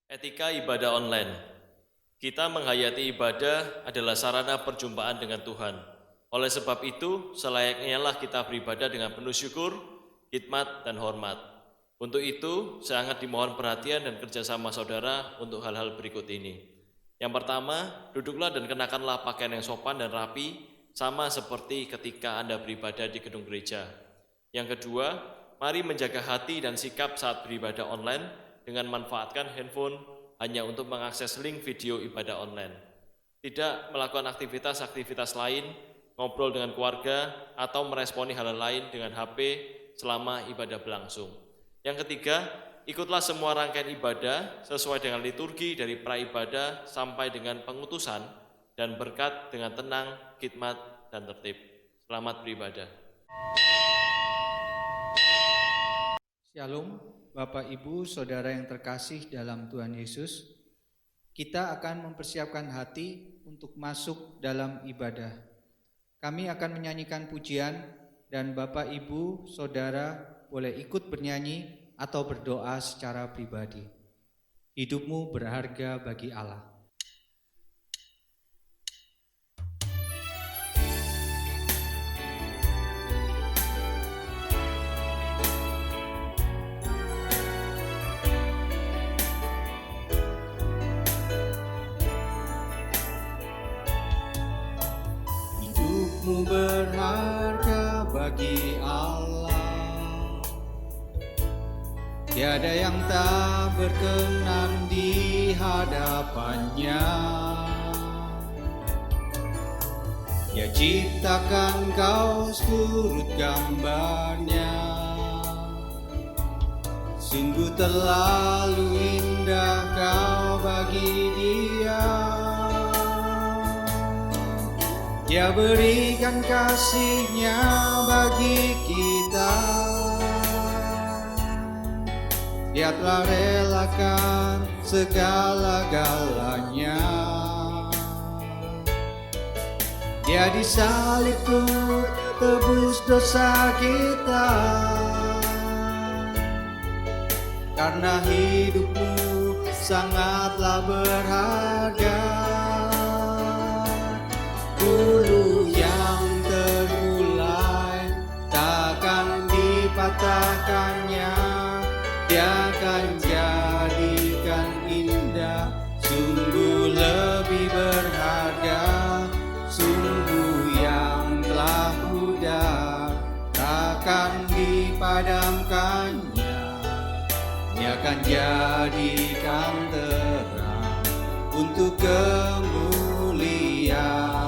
Etika ibadah online. Kita menghayati ibadah adalah sarana perjumpaan dengan Tuhan. Oleh sebab itu, selayaknya lah kita beribadah dengan penuh syukur, hikmat, dan hormat. Untuk itu, sangat dimohon perhatian dan kerjasama saudara untuk hal-hal berikut ini. Yang pertama, duduklah dan kenakanlah pakaian yang sopan dan rapi, sama seperti ketika Anda beribadah di gedung gereja. Yang kedua, mari menjaga hati dan sikap saat beribadah online dengan manfaatkan handphone hanya untuk mengakses link video ibadah online. Tidak melakukan aktivitas-aktivitas lain, ngobrol dengan keluarga, atau meresponi hal lain dengan HP selama ibadah berlangsung. Yang ketiga, ikutlah semua rangkaian ibadah sesuai dengan liturgi dari praibadah sampai dengan pengutusan dan berkat dengan tenang, khidmat, dan tertib. Selamat beribadah. Shalom, Bapak Ibu, Saudara yang terkasih dalam Tuhan Yesus. Kita akan mempersiapkan hati untuk masuk dalam ibadah. Kami akan menyanyikan pujian dan Bapak Ibu, Saudara boleh ikut bernyanyi atau berdoa secara pribadi. Hidupmu berharga bagi Allah. Hidupmu berharga bagi Allah. Tiada yang tak berkenan di hadapannya. Dia ciptakan kau seturut gambarnya. Sungguh terlalu indah kau bagi Dia. Dia berikan kasih-Nya bagi kita. Dia telah relakan segala-galanya. Dia disalib untuk tebus dosa kita. Karena hidupmu sangatlah berharga. Dulu yang termulai takkan dipatahkannya. Dia akan jadikan indah, sungguh lebih berharga. Sungguh yang telah pudar takkan dipadamkannya. Dia akan jadikan terang untuk kemuliaan.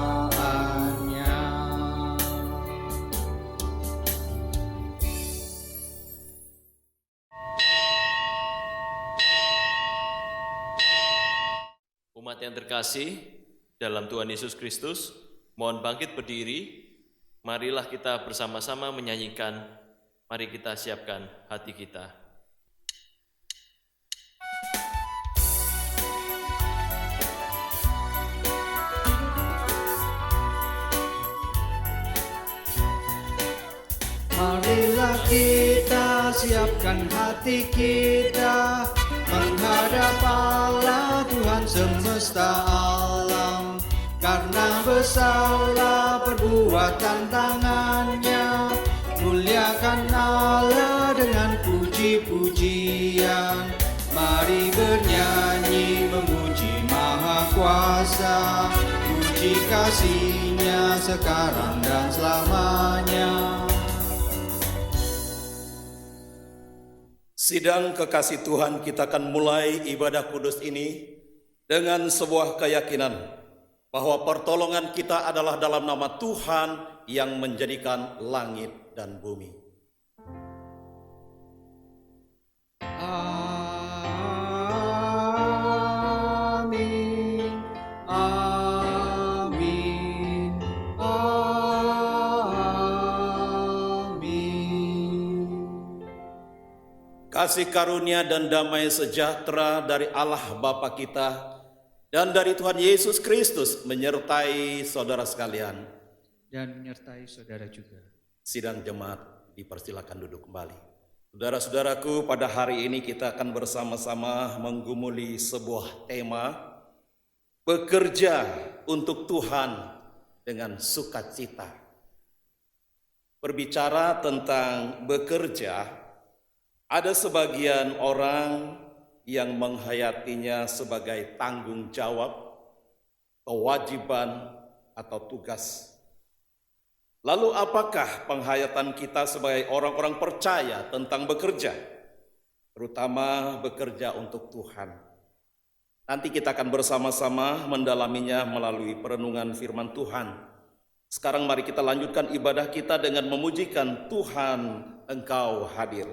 Umat yang terkasih dalam Tuhan Yesus Kristus, mohon bangkit berdiri. Marilah kita bersama-sama menyanyikan, mari kita siapkan hati kita. Marilah kita siapkan hati kita menghadap Allah Tuhan semesta alam. Karena besarlah perbuatan tangannya, muliakan Allah dengan puji-pujian. Mari bernyanyi memuji Maha Kuasa, puji kasih-Nya sekarang dan selamanya. Sidang kekasih Tuhan, kita akan mulai ibadah kudus ini dengan sebuah keyakinan bahwa pertolongan kita adalah dalam nama Tuhan yang menjadikan langit dan bumi. Amin, amin, amin. Kasih karunia dan damai sejahtera dari Allah Bapa kita dan dari Tuhan Yesus Kristus menyertai saudara sekalian. Dan menyertai saudara juga. Sidang jemaat dipersilakan duduk kembali. Saudara-saudaraku, pada hari ini kita akan bersama-sama menggumuli sebuah tema, bekerja untuk Tuhan dengan sukacita. Berbicara tentang bekerja, ada sebagian orang yang menghayatinya sebagai tanggung jawab, kewajiban, atau tugas. Lalu apakah penghayatan kita sebagai orang-orang percaya tentang bekerja? Terutama bekerja untuk Tuhan. Nanti kita akan bersama-sama mendalaminya melalui perenungan firman Tuhan. Sekarang mari kita lanjutkan ibadah kita dengan memujikan Tuhan, Engkau hadir.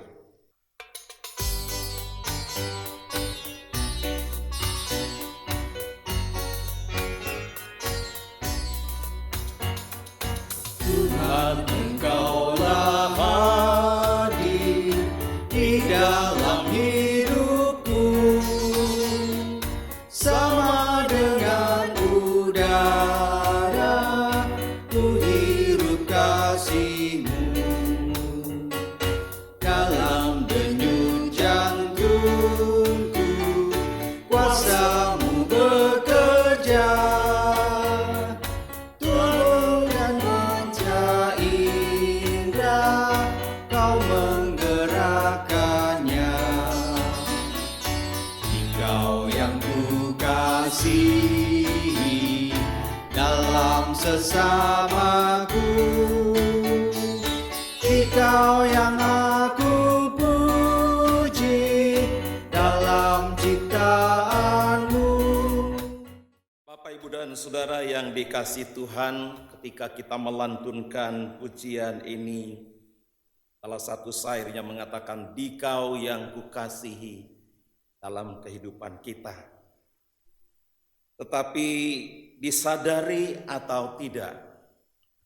Tuhan, Engkaulah hadir di dalam hidupku, sama dengan udara ku hirup kasih-Mu, dalam denyut jantungku kuasa-Mu bekerja. Dalam sesamaku, Engkau yang aku puji dalam ciptaan-Mu. Bapak, Ibu, dan Saudara yang dikasihi Tuhan, ketika kita melantunkan pujian ini, salah satu syairnya mengatakan, Dikau yang kukasihi dalam kehidupan kita. Tetapi disadari atau tidak,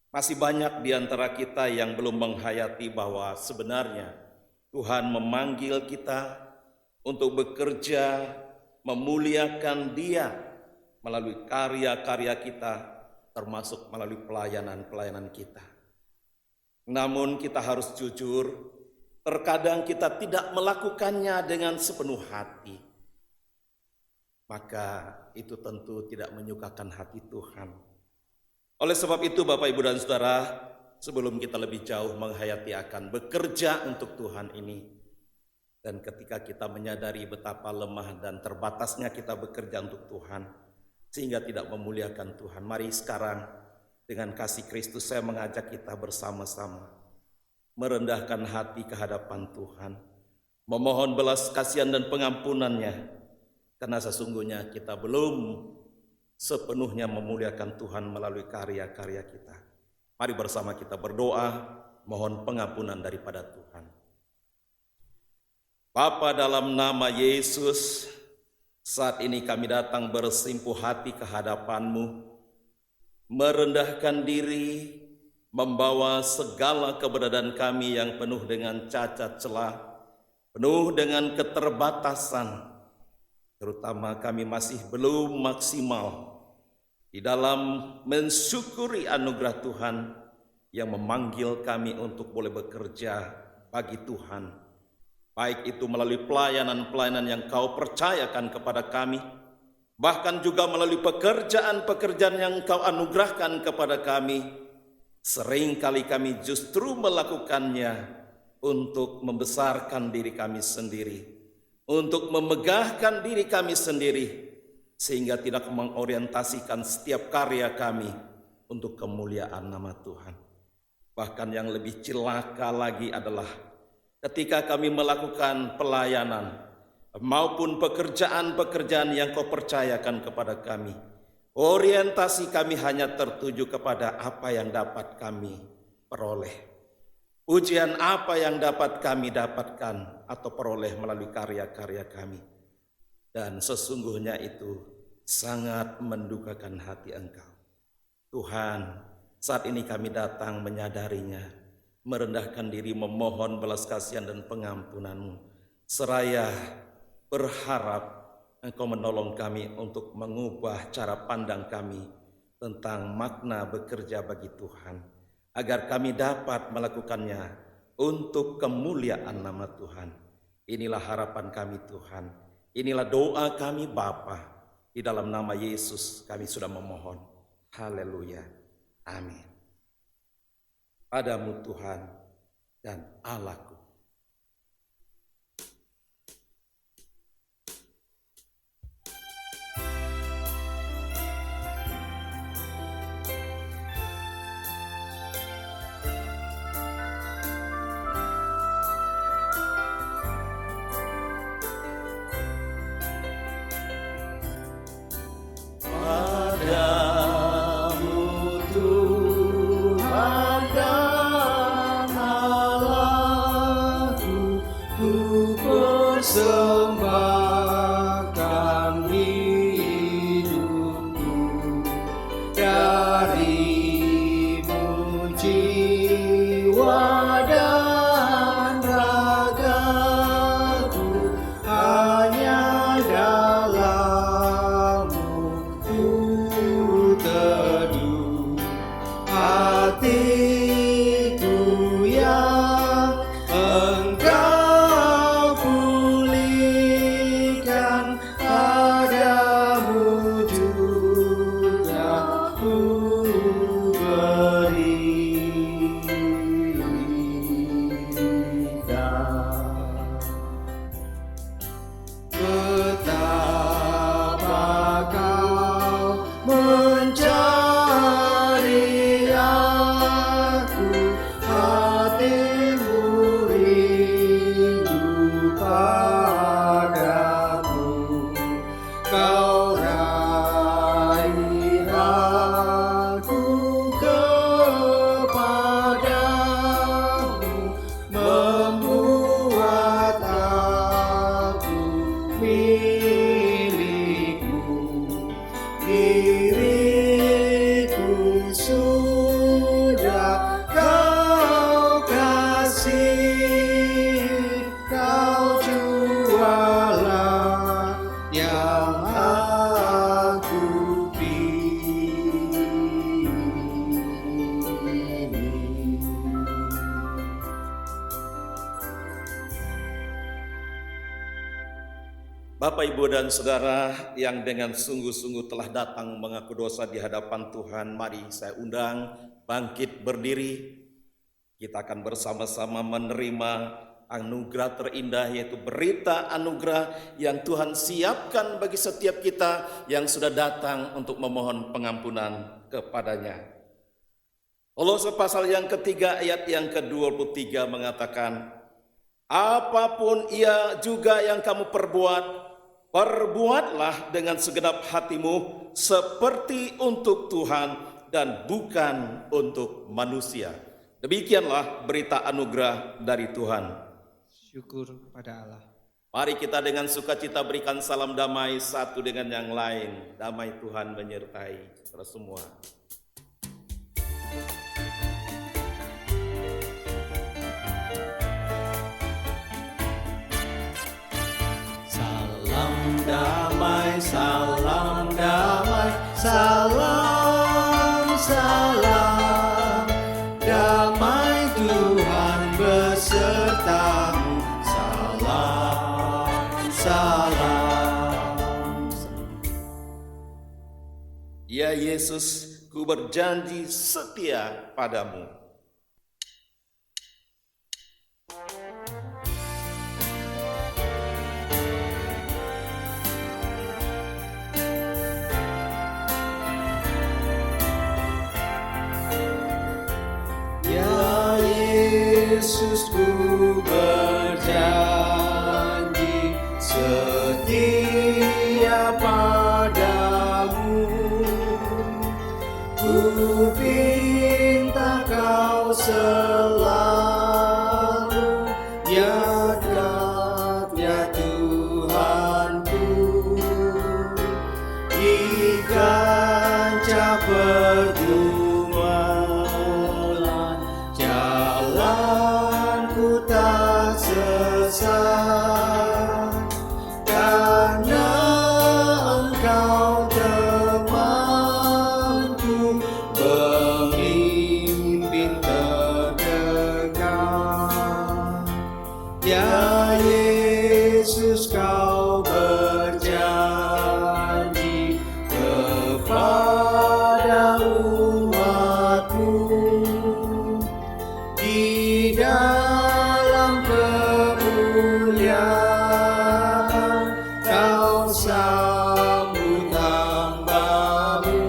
masih banyak di antara kita yang belum menghayati bahwa sebenarnya Tuhan memanggil kita untuk bekerja, memuliakan Dia melalui karya-karya kita, termasuk melalui pelayanan-pelayanan kita. Namun kita harus jujur, terkadang kita tidak melakukannya dengan sepenuh hati. Maka itu tentu tidak menyukakan hati Tuhan. Oleh sebab itu Bapak, Ibu, dan Saudara, sebelum kita lebih jauh menghayati akan bekerja untuk Tuhan ini, dan ketika kita menyadari betapa lemah dan terbatasnya kita bekerja untuk Tuhan, sehingga tidak memuliakan Tuhan, mari sekarang dengan kasih Kristus saya mengajak kita bersama-sama merendahkan hati ke hadapan Tuhan, memohon belas kasihan dan pengampunannya. Karena sesungguhnya kita belum sepenuhnya memuliakan Tuhan melalui karya-karya kita. Mari bersama kita berdoa, mohon pengampunan daripada Tuhan. Bapa, dalam nama Yesus, saat ini kami datang bersimpuh hati ke hadapan-Mu, merendahkan diri, membawa segala keberadaan kami yang penuh dengan cacat celah, penuh dengan keterbatasan. Terutama kami masih belum maksimal di dalam mensyukuri anugerah Tuhan yang memanggil kami untuk boleh bekerja bagi Tuhan. Baik itu melalui pelayanan-pelayanan yang Kau percayakan kepada kami, bahkan juga melalui pekerjaan-pekerjaan yang Kau anugerahkan kepada kami. Seringkali kami justru melakukannya untuk membesarkan diri kami sendiri, untuk memegahkan diri kami sendiri, sehingga tidak mengorientasikan setiap karya kami untuk kemuliaan nama Tuhan. Bahkan yang lebih celaka lagi adalah ketika kami melakukan pelayanan maupun pekerjaan-pekerjaan yang Kau percayakan kepada kami, orientasi kami hanya tertuju kepada apa yang dapat kami peroleh. Pujian apa yang dapat kami dapatkan atau peroleh melalui karya-karya kami. Dan sesungguhnya itu sangat mendukakan hati Engkau. Tuhan, saat ini kami datang menyadarinya, merendahkan diri memohon belas kasihan dan pengampunan-Mu, seraya berharap Engkau menolong kami untuk mengubah cara pandang kami tentang makna bekerja bagi Tuhan, agar kami dapat melakukannya untuk kemuliaan nama Tuhan. Inilah harapan kami Tuhan. Inilah doa kami Bapa. Di dalam nama Yesus kami sudah memohon. Haleluya. Amin. Padamu Tuhan dan Allahku. Persembahkan hidupku darimu, jiwa dan ragaku hanya dalammu ku teduh. Hatiku yang Engkau pulihkan, padamu juga ku berikan. Betapa kau mencari aku, hatimu rindu padamu. Kau raih aku kepadamu, membuat aku milikmu. Diriku sudah kau kasih, kau jualah yang aku pilih. Bapak, Ibu, dan Saudara yang dengan sungguh-sungguh telah datang mengaku dosa di hadapan Tuhan, mari saya undang bangkit berdiri. Kita akan bersama-sama menerima anugerah terindah, yaitu berita anugerah yang Tuhan siapkan bagi setiap kita yang sudah datang untuk memohon pengampunan kepadanya. Kolose pasal yang ketiga ayat yang ke-23 mengatakan, apapun ia juga yang kamu perbuat, perbuatlah dengan segenap hatimu seperti untuk Tuhan dan bukan untuk manusia. Demikianlah berita anugerah dari Tuhan. Syukur kepada Allah. Mari kita dengan sukacita berikan salam damai satu dengan yang lain. Damai Tuhan menyertai saudara semua. Salam damai, salam damai, salam, salam. Damai Tuhan besertamu, salam, salam. Ya Yesus, ku berjanji setia padamu. Ya Yesus, ku berjanji setia padamu. Ku minta kau selalu ya dekat, ya Tuhanku, di kancah pergumulan jalanku Yesus, kau berjanji kepada umat-Mu di dalam kemuliaan kau sambut hamba-Mu,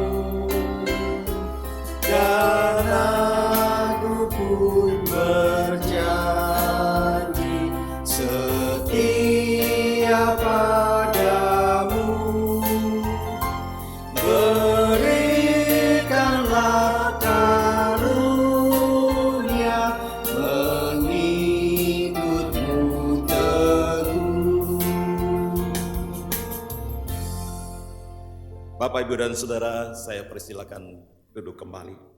dan aku pun berjanji setia padamu. Berikanlah karunia mengikut-Mu teguh. Bapak, Ibu, dan Saudara, saya persilakan duduk kembali.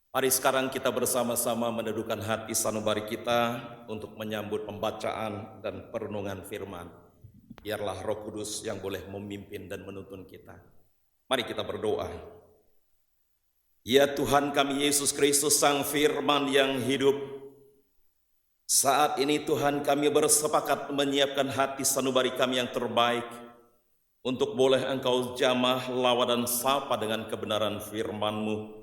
Mari sekarang kita bersama-sama menundukkan hati sanubari kita untuk menyambut pembacaan dan perenungan firman. Biarlah Roh Kudus yang boleh memimpin dan menuntun kita. Mari kita berdoa. Ya Tuhan kami Yesus Kristus, Sang Firman yang hidup, saat ini Tuhan kami bersepakat menyiapkan hati sanubari kami yang terbaik untuk boleh Engkau jamah, lawa, dan sapa dengan kebenaran firman-Mu.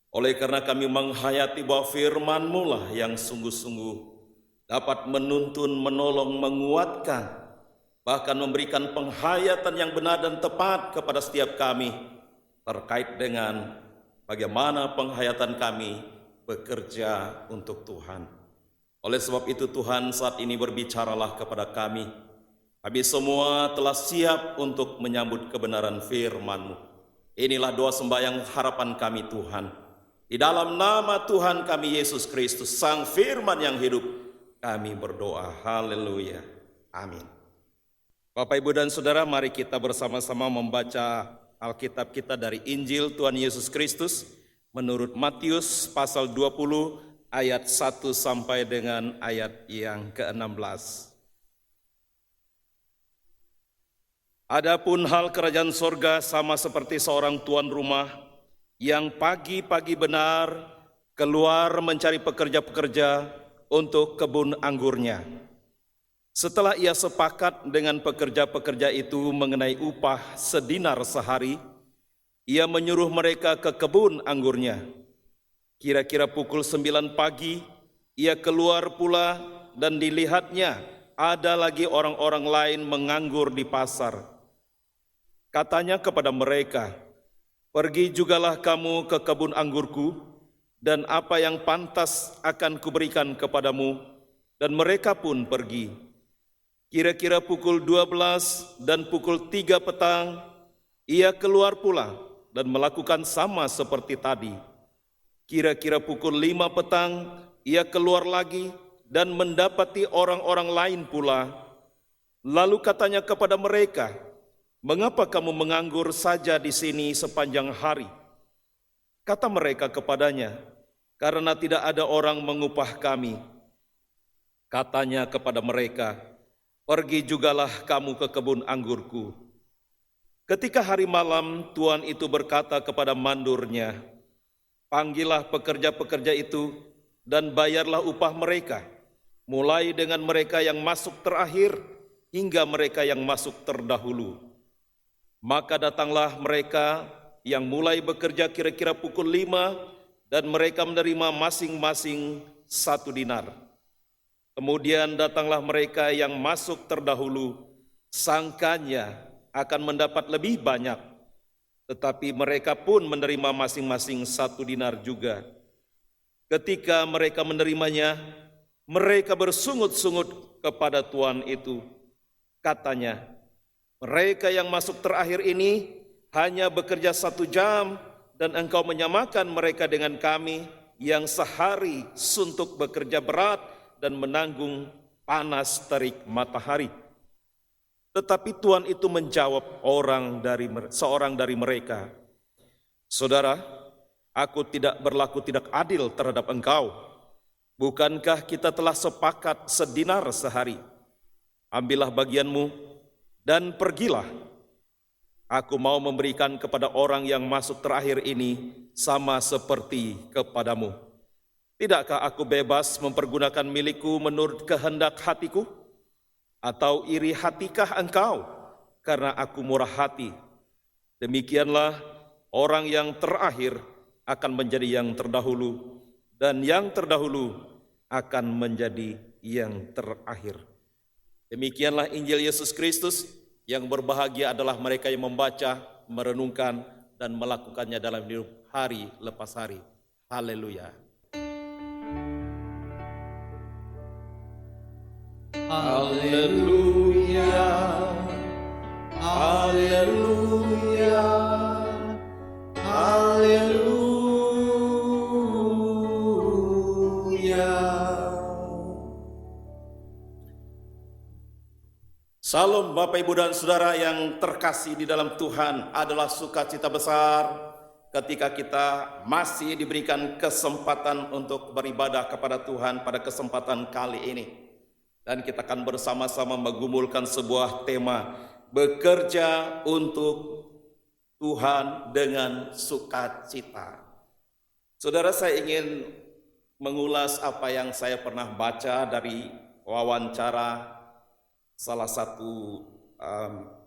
Oleh karena kami menghayati bahwa firman-Mu lah yang sungguh-sungguh dapat menuntun, menolong, menguatkan, bahkan memberikan penghayatan yang benar dan tepat kepada setiap kami terkait dengan bagaimana penghayatan kami bekerja untuk Tuhan. Oleh sebab itu Tuhan, saat ini berbicaralah kepada kami. Kami semua telah siap untuk menyambut kebenaran firman-Mu. Inilah doa sembahyang harapan kami Tuhan. Di dalam nama Tuhan kami Yesus Kristus, Sang Firman yang hidup, kami berdoa. Haleluya. Amin. Bapak, Ibu, dan Saudara, mari kita bersama-sama membaca Alkitab kita dari Injil Tuhan Yesus Kristus menurut Matius pasal 20 ayat 1 sampai dengan ayat yang ke-16. Adapun hal kerajaan sorga sama seperti seorang tuan rumah yang pagi-pagi benar keluar mencari pekerja-pekerja untuk kebun anggurnya. Setelah ia sepakat dengan pekerja-pekerja itu mengenai upah sedinar sehari, ia menyuruh mereka ke kebun anggurnya. Kira-kira pukul 9 pagi, ia keluar pula dan dilihatnya ada lagi orang-orang lain menganggur di pasar. Katanya kepada mereka, "Pergi jugalah kamu ke kebun anggurku, dan apa yang pantas akan kuberikan kepadamu." Dan mereka pun pergi. Kira-kira pukul 12 dan pukul 3 petang, ia keluar pula dan melakukan sama seperti tadi. Kira-kira pukul 5 petang, ia keluar lagi dan mendapati orang-orang lain pula. Lalu katanya kepada mereka, "Mengapa kamu menganggur saja di sini sepanjang hari?" Kata mereka kepadanya, "Karena tidak ada orang mengupah kami." Katanya kepada mereka, "Pergi jugalah kamu ke kebun anggurku." Ketika hari malam, tuan itu berkata kepada mandurnya, "Panggillah pekerja-pekerja itu dan bayarlah upah mereka, mulai dengan mereka yang masuk terakhir hingga mereka yang masuk terdahulu." Maka datanglah mereka yang mulai bekerja kira-kira pukul 5 dan mereka menerima masing-masing 1 dinar. Kemudian datanglah mereka yang masuk terdahulu, sangkanya akan mendapat lebih banyak, tetapi mereka pun menerima masing-masing 1 dinar juga. Ketika mereka menerimanya, mereka bersungut-sungut kepada tuan itu. Katanya, "Mereka yang masuk terakhir ini hanya bekerja 1 jam, dan engkau menyamakan mereka dengan kami yang sehari suntuk bekerja berat dan menanggung panas terik matahari." Tetapi tuan itu menjawab seorang dari mereka, "Saudara, aku tidak berlaku tidak adil terhadap engkau. Bukankah kita telah sepakat sedinar sehari? Ambillah bagianmu dan pergilah. Aku mau memberikan kepada orang yang masuk terakhir ini sama seperti kepadamu. Tidakkah aku bebas mempergunakan milikku menurut kehendak hatiku?" Atau iri hatikah engkau karena aku murah hati? Demikianlah orang yang terakhir akan menjadi yang terdahulu, dan yang terdahulu akan menjadi yang terakhir. Demikianlah Injil Yesus Kristus. Yang berbahagia adalah mereka yang membaca, merenungkan, dan melakukannya dalam hidup hari lepas hari. Haleluya. Haleluya, haleluya, haleluya. Salam Bapak Ibu dan Saudara yang terkasih di dalam Tuhan. Adalah sukacita besar ketika kita masih diberikan kesempatan untuk beribadah kepada Tuhan pada kesempatan kali ini. Dan kita akan bersama-sama menggumulkan sebuah tema, bekerja untuk Tuhan dengan sukacita. Saudara, saya ingin mengulas apa yang saya pernah baca dari wawancara salah satu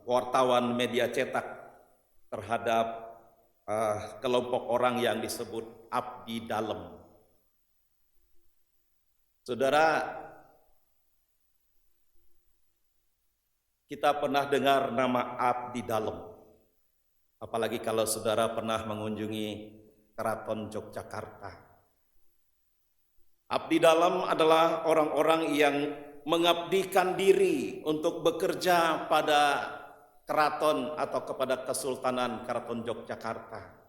wartawan media cetak terhadap kelompok orang yang disebut abdi dalam. Saudara, kita pernah dengar nama abdi dalam, apalagi kalau saudara pernah mengunjungi Keraton Yogyakarta. Abdi dalam adalah orang-orang yang mengabdikan diri untuk bekerja pada keraton atau kepada Kesultanan Keraton Yogyakarta.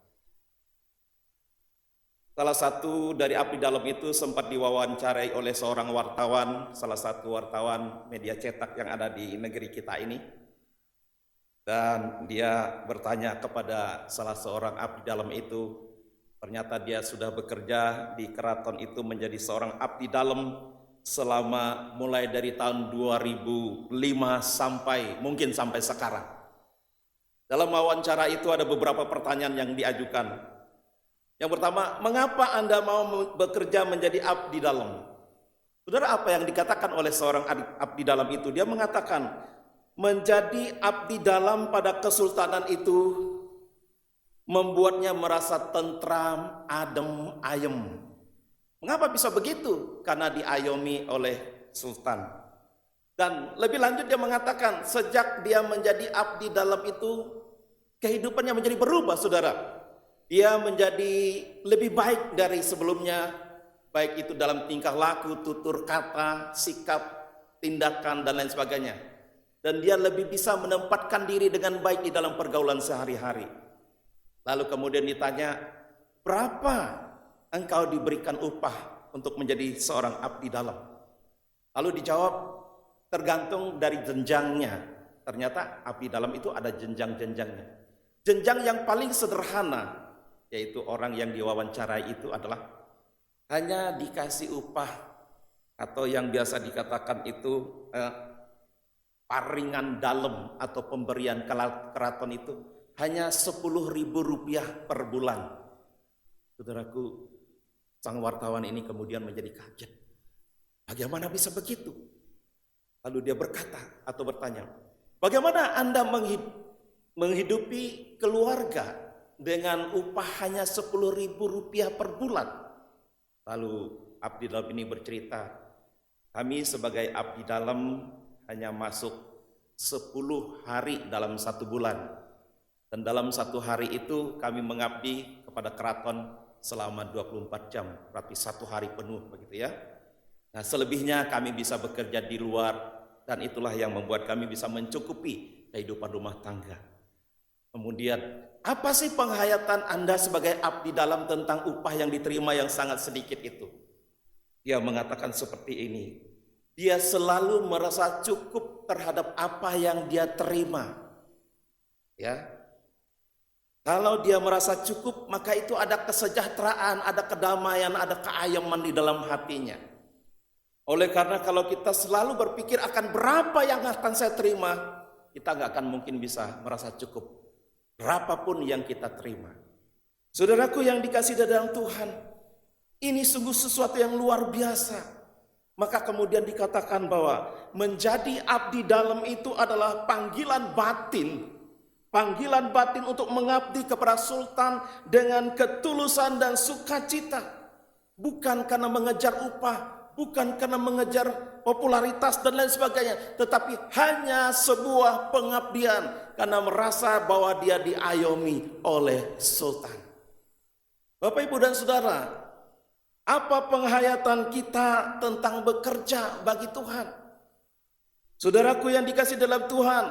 Salah satu dari abdi dalam itu sempat diwawancarai oleh seorang wartawan, salah satu wartawan media cetak yang ada di negeri kita ini. Dan dia bertanya kepada salah seorang abdi dalam itu, ternyata dia sudah bekerja di keraton itu menjadi seorang abdi dalam selama mulai dari tahun 2005 mungkin sampai sekarang. Dalam wawancara itu ada beberapa pertanyaan yang diajukan. Yang pertama, mengapa Anda mau bekerja menjadi abdi dalam? Saudara, apa yang dikatakan oleh seorang abdi dalam itu? Dia mengatakan, menjadi abdi dalam pada kesultanan itu membuatnya merasa tentram, adem, ayem. Mengapa bisa begitu? Karena diayomi oleh sultan. Dan lebih lanjut dia mengatakan, sejak dia menjadi abdi dalam itu, kehidupannya menjadi berubah, saudara. Dia menjadi lebih baik dari sebelumnya, baik itu dalam tingkah laku, tutur kata, sikap, tindakan, dan lain sebagainya. Dan dia lebih bisa menempatkan diri dengan baik di dalam pergaulan sehari-hari. Lalu kemudian ditanya, berapa engkau diberikan upah untuk menjadi seorang abdi dalam? Lalu dijawab, tergantung dari jenjangnya. Ternyata abdi dalam itu ada jenjang-jenjangnya. Jenjang yang paling sederhana, yaitu orang yang diwawancarai itu adalah hanya dikasih upah atau yang biasa dikatakan itu paringan dalam atau pemberian keraton itu hanya Rp10.000 per bulan. Saudaraku, sang wartawan ini kemudian menjadi kaget. Bagaimana bisa begitu? Lalu dia berkata atau bertanya, bagaimana Anda menghidupi keluarga dengan upah hanya Rp10.000 per bulan? Lalu abdi dalam ini bercerita, kami sebagai abdi dalam hanya masuk 10 hari dalam 1 bulan. Dan dalam 1 hari itu kami mengabdi kepada keraton selama 24 jam, berarti 1 hari penuh begitu ya. Nah, selebihnya kami bisa bekerja di luar, dan itulah yang membuat kami bisa mencukupi kehidupan rumah tangga. Kemudian, apa sih penghayatan Anda sebagai abdi dalam tentang upah yang diterima yang sangat sedikit itu? Dia mengatakan seperti ini, dia selalu merasa cukup terhadap apa yang dia terima. Ya, kalau dia merasa cukup, maka itu ada kesejahteraan, ada kedamaian, ada keayaman di dalam hatinya. Oleh karena kalau kita selalu berpikir akan berapa yang akan saya terima, kita nggak akan mungkin bisa merasa cukup berapapun yang kita terima. Saudaraku yang dikasihi dalam Tuhan, ini sungguh sesuatu yang luar biasa. Maka kemudian dikatakan bahwa menjadi abdi dalam itu adalah panggilan batin. Panggilan batin untuk mengabdi kepada sultan dengan ketulusan dan sukacita. Bukan karena mengejar upah, bukan karena mengejar popularitas dan lain sebagainya. Tetapi hanya sebuah pengabdian karena merasa bahwa dia diayomi oleh sultan. Bapak, Ibu, dan Saudara, apa penghayatan kita tentang bekerja bagi Tuhan? Saudaraku yang dikasih dalam Tuhan,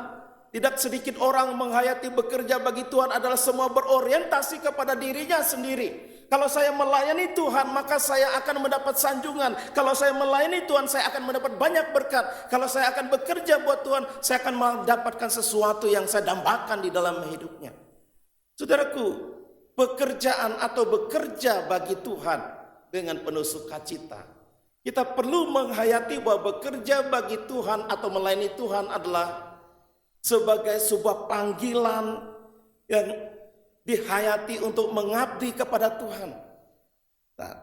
tidak sedikit orang menghayati bekerja bagi Tuhan adalah semua berorientasi kepada dirinya sendiri. Kalau saya melayani Tuhan, maka saya akan mendapat sanjungan. Kalau saya melayani Tuhan, saya akan mendapat banyak berkat. Kalau saya akan bekerja buat Tuhan, saya akan mendapatkan sesuatu yang saya dambakan di dalam hidupnya. Saudaraku, pekerjaan atau bekerja bagi Tuhan dengan penuh sukacita. Kita perlu menghayati bahwa bekerja bagi Tuhan atau melayani Tuhan adalah sebagai sebuah panggilan yang dihayati untuk mengabdi kepada Tuhan. Nah,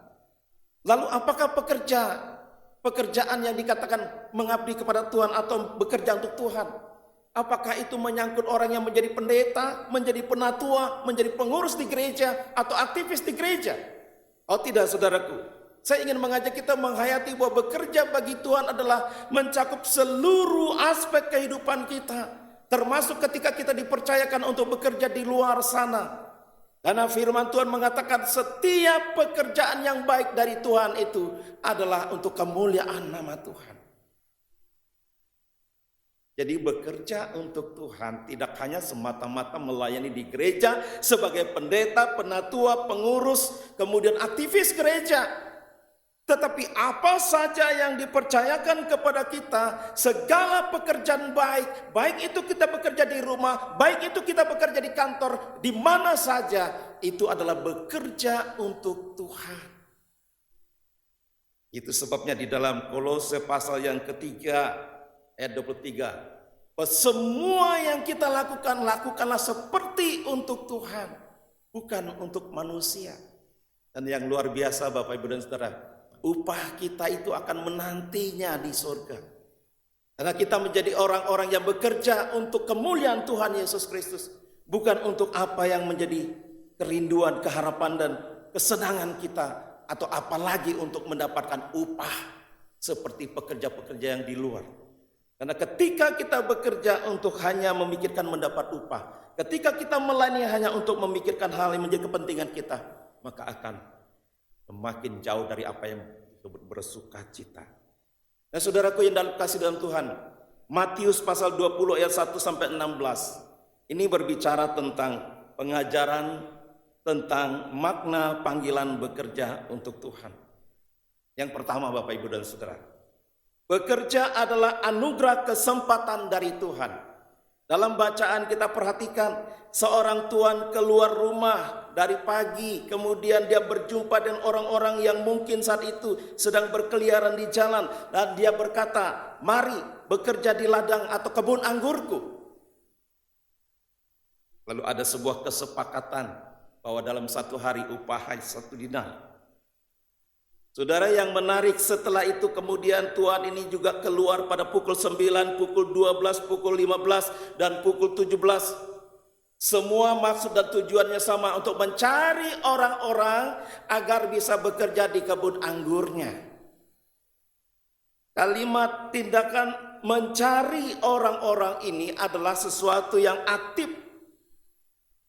lalu apakah pekerjaan yang dikatakan mengabdi kepada Tuhan atau bekerja untuk Tuhan? Apakah itu menyangkut orang yang menjadi pendeta, menjadi penatua, menjadi pengurus di gereja, atau aktivis di gereja? Oh tidak, saudaraku. Saya ingin mengajak kita menghayati bahwa bekerja bagi Tuhan adalah mencakup seluruh aspek kehidupan kita. Termasuk ketika kita dipercayakan untuk bekerja di luar sana. Karena firman Tuhan mengatakan setiap pekerjaan yang baik dari Tuhan itu adalah untuk kemuliaan nama Tuhan. Jadi bekerja untuk Tuhan tidak hanya semata-mata melayani di gereja sebagai pendeta, penatua, pengurus, kemudian aktivis gereja. Tetapi apa saja yang dipercayakan kepada kita, segala pekerjaan baik, baik itu kita bekerja di rumah, baik itu kita bekerja di kantor, di mana saja, itu adalah bekerja untuk Tuhan. Itu sebabnya di dalam Kolose pasal yang ketiga, ayat 23, bahwa semua yang kita lakukan, lakukanlah seperti untuk Tuhan, bukan untuk manusia. Dan yang luar biasa Bapak, Ibu, dan Saudara, upah kita itu akan menantinya di surga. Karena kita menjadi orang-orang yang bekerja untuk kemuliaan Tuhan Yesus Kristus. Bukan untuk apa yang menjadi kerinduan, keharapan, dan kesenangan kita. Atau apalagi untuk mendapatkan upah seperti pekerja-pekerja yang di luar. Karena ketika kita bekerja untuk hanya memikirkan mendapat upah, ketika kita melayani hanya untuk memikirkan hal yang menjadi kepentingan kita, maka akan semakin jauh dari apa yang disebut bersukacita. Nah, saudaraku yang dalam kasih dalam Tuhan, Matius pasal 20 ayat 1 sampai 16. Ini berbicara tentang pengajaran tentang makna panggilan bekerja untuk Tuhan. Yang pertama Bapak, Ibu, dan Saudara, bekerja adalah anugerah kesempatan dari Tuhan. Dalam bacaan kita perhatikan seorang tuan keluar rumah dari pagi, kemudian dia berjumpa dengan orang-orang yang mungkin saat itu sedang berkeliaran di jalan, dan dia berkata, "Mari bekerja di ladang atau kebun anggurku." Lalu ada sebuah kesepakatan bahwa dalam satu hari upah 1 dinar. Saudara, yang menarik setelah itu kemudian tuan ini juga keluar pada pukul 9, pukul 12, pukul 15, dan pukul 17. Semua maksud dan tujuannya sama, untuk mencari orang-orang agar bisa bekerja di kebun anggurnya. Kalimat tindakan mencari orang-orang ini adalah sesuatu yang aktif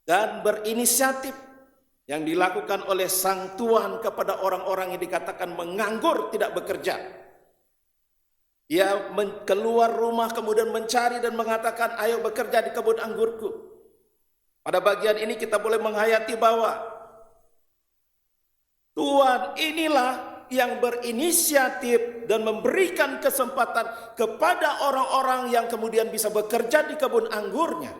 dan berinisiatif yang dilakukan oleh sang tuan kepada orang-orang yang dikatakan menganggur, tidak bekerja. Dia keluar rumah kemudian mencari dan mengatakan, "Ayo bekerja di kebun anggurku." Pada bagian ini kita boleh menghayati bahwa tuan inilah yang berinisiatif dan memberikan kesempatan kepada orang-orang yang kemudian bisa bekerja di kebun anggurnya.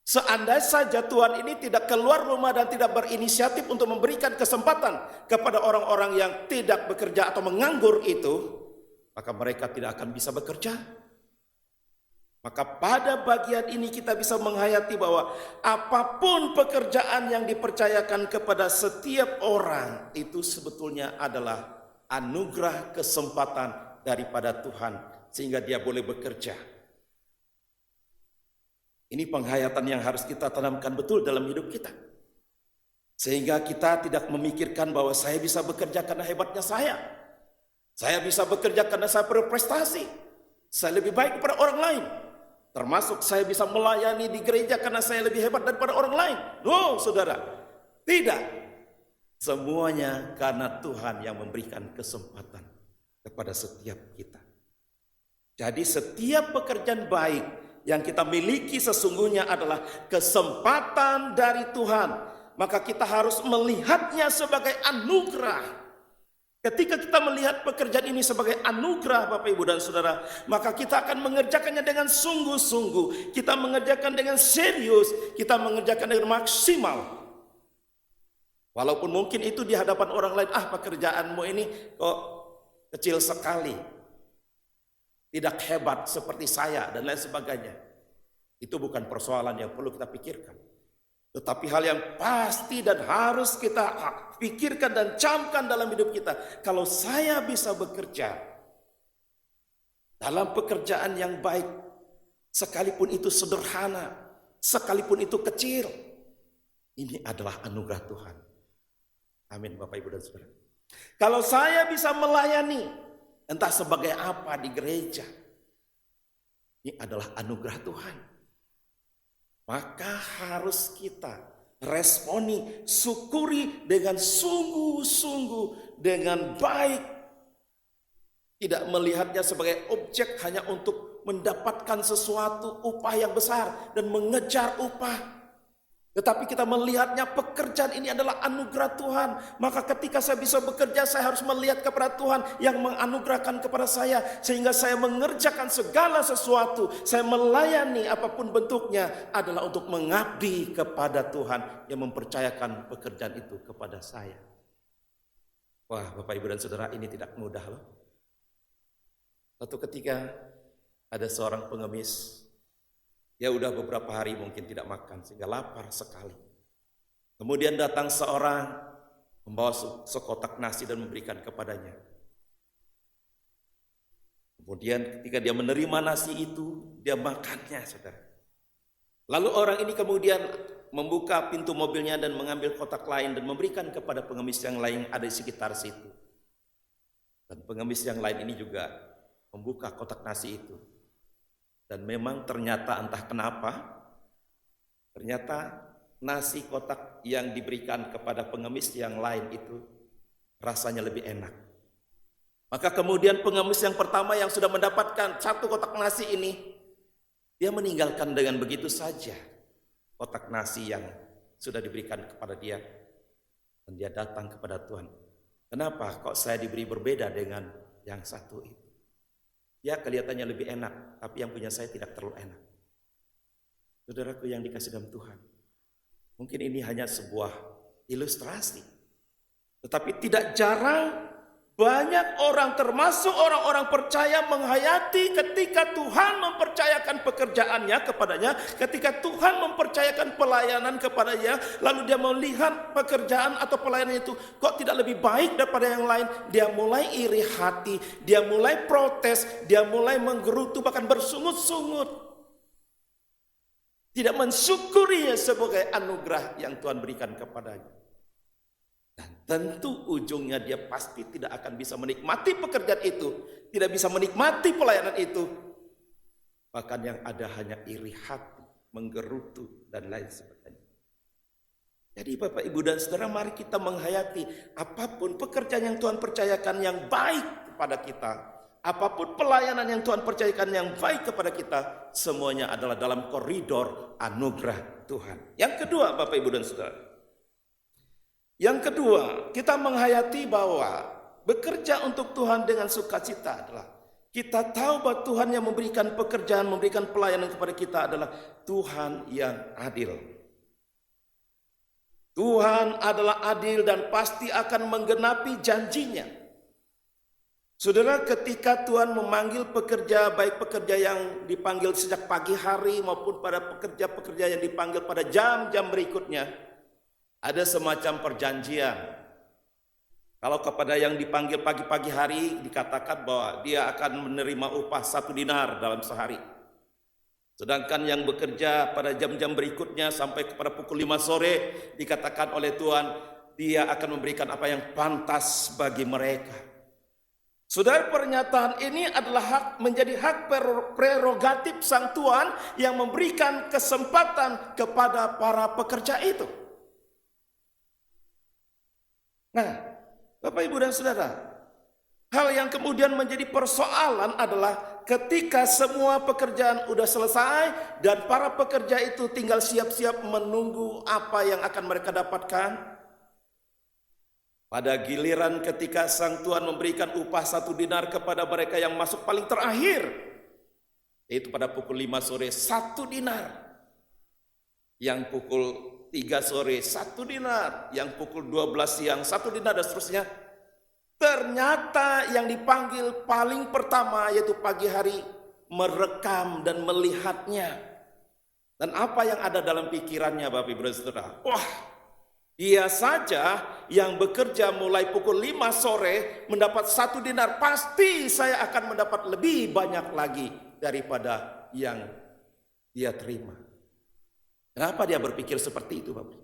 Seandainya saja Tuhan ini tidak keluar rumah dan tidak berinisiatif untuk memberikan kesempatan kepada orang-orang yang tidak bekerja atau menganggur itu, maka mereka tidak akan bisa bekerja. Maka pada bagian ini kita bisa menghayati bahwa apapun pekerjaan yang dipercayakan kepada setiap orang itu sebetulnya adalah anugerah kesempatan daripada Tuhan sehingga dia boleh bekerja. Ini penghayatan yang harus kita tanamkan betul dalam hidup kita. Sehingga kita tidak memikirkan bahwa saya bisa bekerja karena hebatnya saya. Saya bisa bekerja karena saya berprestasi. Saya lebih baik daripada orang lain. Termasuk saya bisa melayani di gereja karena saya lebih hebat daripada orang lain. No, saudara. Tidak. Semuanya karena Tuhan yang memberikan kesempatan kepada setiap kita. Jadi setiap pekerjaan baik yang kita miliki sesungguhnya adalah kesempatan dari Tuhan. Maka kita harus melihatnya sebagai anugerah. Ketika kita melihat pekerjaan ini sebagai anugerah Bapak Ibu dan Saudara, maka kita akan mengerjakannya dengan sungguh-sungguh. Kita mengerjakan dengan serius, kita mengerjakan dengan maksimal. Walaupun mungkin itu di hadapan orang lain, pekerjaanmu ini kok kecil sekali. Tidak hebat seperti saya dan lain sebagainya. Itu bukan persoalan yang perlu kita pikirkan. Tetapi hal yang pasti dan harus kita pikirkan dan camkan dalam hidup kita. Kalau saya bisa bekerja dalam pekerjaan yang baik, sekalipun itu sederhana, sekalipun itu kecil, ini adalah anugerah Tuhan. Amin Bapak Ibu dan Saudara. Kalau saya bisa melayani, entah sebagai apa di gereja, ini adalah anugerah Tuhan. Maka harus kita responi, syukuri dengan sungguh-sungguh, dengan baik. Tidak melihatnya sebagai objek hanya untuk mendapatkan sesuatu upah yang besar dan mengejar upah. Tetapi kita melihatnya pekerjaan ini adalah anugerah Tuhan. Maka ketika saya bisa bekerja, saya harus melihat kepada Tuhan yang menganugerahkan kepada saya. Sehingga saya mengerjakan segala sesuatu. Saya melayani apapun bentuknya adalah untuk mengabdi kepada Tuhan yang mempercayakan pekerjaan itu kepada saya. Wah Bapak Ibu dan Saudara, ini tidak mudah loh. Suatu ketika ada seorang pengemis. Dia udah beberapa hari mungkin tidak makan sehingga lapar sekali. Kemudian datang seorang membawa sekotak nasi dan memberikan kepadanya. Kemudian ketika dia menerima nasi itu, dia makannya, saudara. Lalu orang ini kemudian membuka pintu mobilnya dan mengambil kotak lain dan memberikan kepada pengemis yang lain ada di sekitar situ. Dan pengemis yang lain ini juga membuka kotak nasi itu. Dan memang ternyata entah kenapa, ternyata nasi kotak yang diberikan kepada pengemis yang lain itu rasanya lebih enak. Maka kemudian pengemis yang pertama yang sudah mendapatkan satu kotak nasi ini, dia meninggalkan dengan begitu saja kotak nasi yang sudah diberikan kepada dia. Dan dia datang kepada Tuhan. Kenapa kok saya diberi berbeda dengan yang satu itu? Ya kelihatannya lebih enak, tapi yang punya saya tidak terlalu enak. Saudaraku yang dikasih dalam Tuhan, mungkin ini hanya sebuah ilustrasi. Tetapi tidak jarang banyak orang termasuk orang-orang percaya menghayati ketika Tuhan mempercayakan pekerjaannya kepadanya, ketika Tuhan mempercayakan pelayanan kepadanya, lalu dia melihat pekerjaan atau pelayanan itu kok tidak lebih baik daripada yang lain, dia mulai iri hati, dia mulai protes, dia mulai menggerutu bahkan bersungut-sungut. Tidak mensyukurinya sebagai anugerah yang Tuhan berikan kepadanya. Dan tentu ujungnya dia pasti tidak akan bisa menikmati pekerjaan itu, tidak bisa menikmati pelayanan itu. Bahkan yang ada hanya iri hati, menggerutu dan lain sebagainya. Jadi Bapak Ibu dan Saudara, mari kita menghayati apapun pekerjaan yang Tuhan percayakan yang baik kepada kita, apapun pelayanan yang Tuhan percayakan yang baik kepada kita, semuanya adalah dalam koridor anugerah Tuhan. Yang kedua Bapak Ibu dan Saudara, yang kedua, kita menghayati bahwa bekerja untuk Tuhan dengan sukacita adalah kita tahu bahwa Tuhan yang memberikan pekerjaan, memberikan pelayanan kepada kita adalah Tuhan yang adil. Tuhan adalah adil dan pasti akan menggenapi janjinya. Saudara, ketika Tuhan memanggil pekerja, baik pekerja yang dipanggil sejak pagi hari maupun pada pekerja-pekerja yang dipanggil pada jam-jam berikutnya, ada semacam perjanjian. Kalau kepada yang dipanggil pagi-pagi hari dikatakan bahwa dia akan menerima upah 1 dinar dalam sehari. Sedangkan yang bekerja pada jam-jam berikutnya sampai kepada pukul 5 sore dikatakan oleh Tuhan dia akan memberikan apa yang pantas bagi mereka. Saudara, pernyataan ini adalah menjadi hak prerogatif Sang Tuhan yang memberikan kesempatan kepada para pekerja itu. Nah, Bapak, Ibu, dan Saudara, hal yang kemudian menjadi persoalan adalah ketika semua pekerjaan sudah selesai dan para pekerja itu tinggal siap-siap menunggu apa yang akan mereka dapatkan. Pada giliran ketika Sang Tuhan memberikan upah 1 dinar kepada mereka yang masuk paling terakhir, yaitu pada pukul 5 sore 1 dinar, yang pukul 3 sore 1 dinar, yang pukul 12 siang 1 dinar, dan seterusnya. Ternyata yang dipanggil paling pertama yaitu pagi hari merekam dan melihatnya. Dan apa yang ada dalam pikirannya, Bapak, Ibu, dan Saudara? Wah, dia saja yang bekerja mulai pukul 5 sore mendapat 1 dinar, pasti saya akan mendapat lebih banyak lagi daripada yang dia terima. Kenapa dia berpikir seperti itu, Bapak?